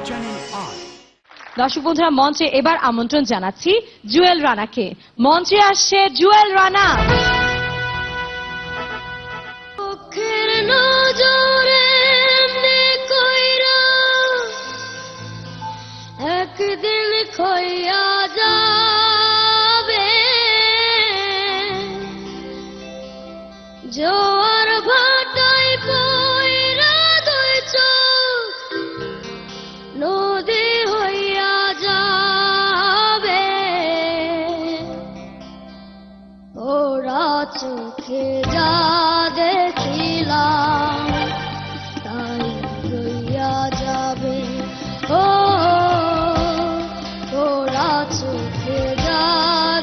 Channel I. দর্শক বন্ধুরা, মঞ্চে এবার আমন্ত্রণ জানাচ্ছি জুয়েল রানাকে। মঞ্চে আসছে জুয়েল রানা। একদিন খইয়া যাবে জোয়ার ভাটায় পইরা দুই চোখ নদী হইয়া যাবে ওরা চোখে যা দেখিলাম তাই হইয়া যাবে ও চোখে যা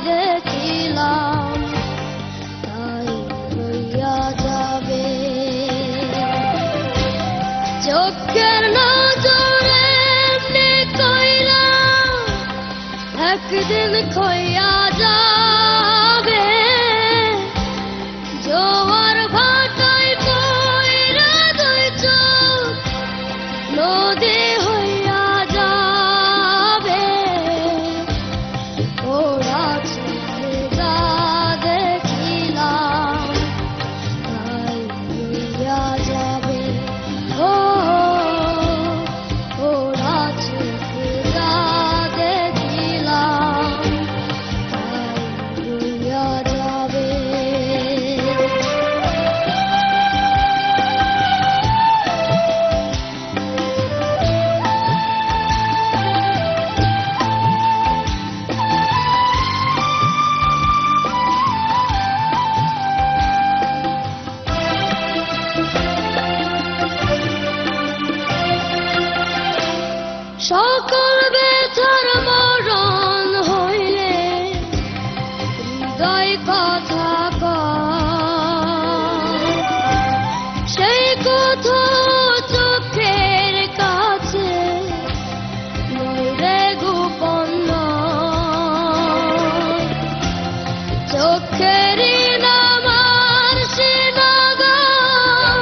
দেখিলাম তাই হইয়া যাবে চোখের নজরে কইলাম একদিন খইয়া যাবে জোয়ার ভাটায় পইরা দুই চোখ নদী হইয়া যাবে ওরা চোখে যা দেখিলাম তাই হইয়া যাবে ও ওরা চোখে যা দেখিলাম তাই হইয়া যাবে সকল ব্যথার মরণ হইলে হৃদয় কথা কয় সেই কথা চোখের কাছে নইরে গোপন নয় চোখেরই নামার সিনাগার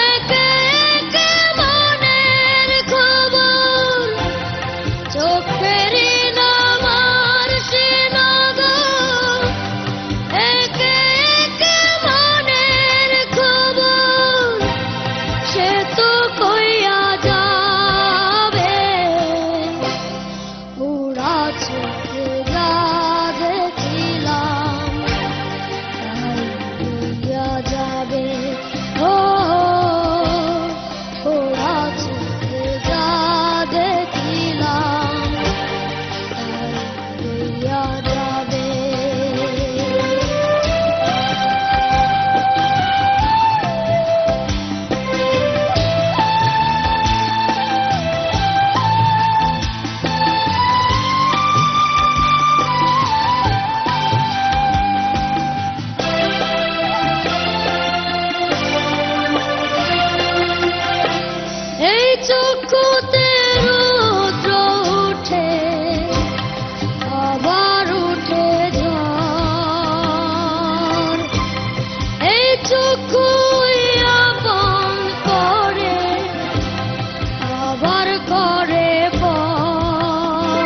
একে একে মনের খবর চোখেরই নামার সিনাগার একে একে মনের খবর সে তো কইয়া যাবে ওরা চোখে যা দেখিলাম তাই হইয়া যাবে ও ওরা চোখে যা দেখিলাম তাই হইয়া যাবে এই চক্ষুতে রুদ্র উঠে আবার উঠে ঝড় এই চক্ষুই আপন করে আবার করে পর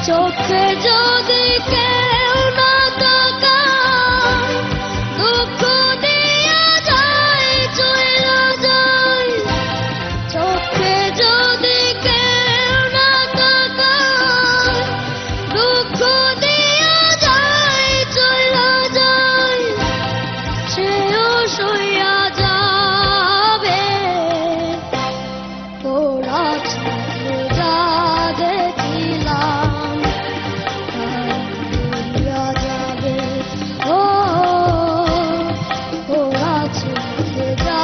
চোখে যদি কেউ না তাকায় দুঃখ দিয়া যায় চইলা যায় চোখে যদি কেউ না তাকায় দুঃখ দিয়া যায় চইলা যায় সেও সইয়া যাবে ওরা চোখে যা দেখিলাম তাই হইয়া যাবে ও ওরা চোখে যা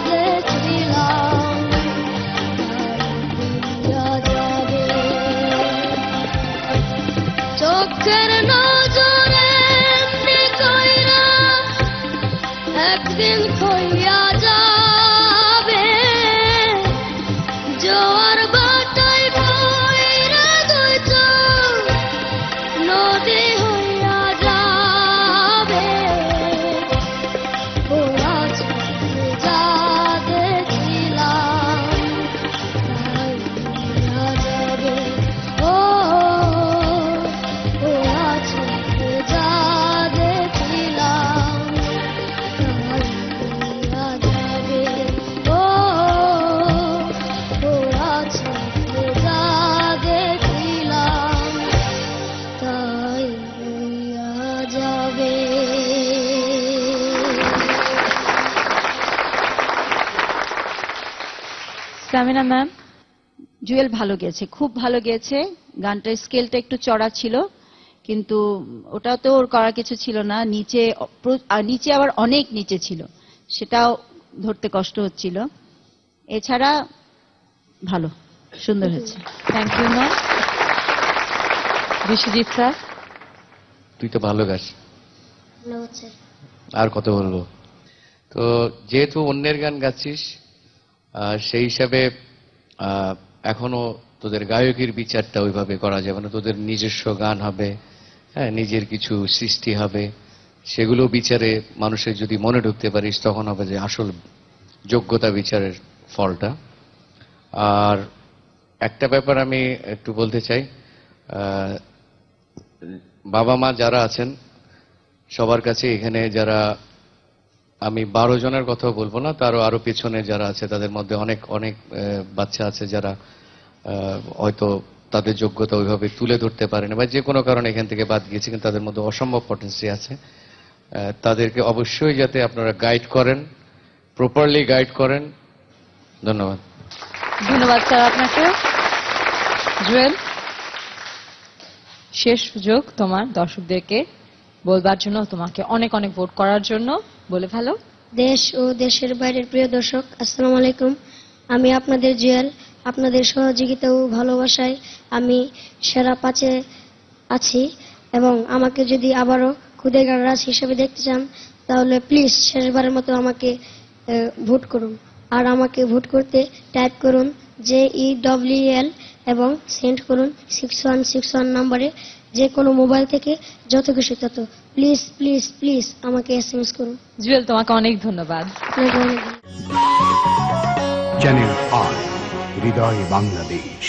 দেখিলাম তাই হইয়া যাবে চোখের নজরে কইরা একদিন খইয়া যাবে জোয়ার ভাটায় পইরা দুই চোখ নদী হইয়া যাবে ওরা চোখে যা দেখিলাম যাবে। সামিনা ম্যাম। জুয়েল ভালো গেয়েছে, খুব ভালো গেয়েছে। গানটার স্কেলটা একটু চড়া ছিল, কিন্তু ওটা তো ওর করার কিছু ছিল না। নিচে আবার অনেক নিচে ছিল, সেটাও ধরতে কষ্ট হচ্ছিল। এছাড়া ভালো, সুন্দর হয়েছে। Thank you ma'am. Biswajit sir. তুই তো ভালো গাছ, ভালো হচ্ছে। আর কত বলবো। তো যেহেতু অন্যের গান গাচ্ছিস, সেই হিসাবে এখনো তোদের গায়কের বিচারটা ওইভাবে করা যাবে না। তোদের নিজস্ব গান হবে, হ্যাঁ, নিজের কিছু সৃষ্টি হবে, সেগুলো বিচারে মানুষের যদি মনে ঢুকতে পারিস, তখন হবে যে আসল যোগ্যতা বিচারের ফলটা। আর একটা ব্যাপার আমি একটু বলতে চাই, বাবা মা যারা আছেন সবার কাছে, এখানে যারা, আমি 12 জনের কথা বলবো না, তারও আরো পেছনে যারা আছে, তাদের মধ্যে অনেক অনেক বাচ্চা আছে যারা হয়তো তাদের যোগ্যতা ওইভাবে তুলে ধরতে পারেনি, বা যে কোনো কারণে এখান থেকে বাদ গিয়েছে, কিন্তু তাদের মধ্যে অসম্ভব পটেন্সি আছে। তাদেরকে অবশ্যই যাতে আপনারা গাইড করেন, প্রপারলি গাইড করেন। ধন্যবাদ। ধন্যবাদ স্যার আপনাকে। জুয়েল, শেষ সুযোগ তোমার দর্শকদেরকে বলবার জন্য, তোমাকে অনেক অনেক ভোট করার জন্য। বলে ফেলো। দেশ ও দেশের বাইরের প্রিয় দর্শক, আসসালামু আলাইকুম। আমি আপনাদের জুয়েল। আপনাদের সহযোগিতা ও ভালোবাসায় আমি সেরা 5-এ আছি, এবং আমাকে যদি আবারও খুদে গানরাজ হিসেবে দেখতে চান, তাহলে প্লিজ শেষবারের মতো আমাকে ভোট করুন। আর আমাকে ভোট করতে টাইপ করুন JEWL এবং সেন্ড করুন 6161 নম্বরে। যে কোনো মোবাইল থেকে, যত খুশি তত। প্লিজ প্লিজ প্লিজ আমাকে SMS করুন। জুয়েল, তোমাকে অনেক ধন্যবাদ। আপনাকে অনেক চ্যানেল আই, হৃদয় বাংলাদেশ।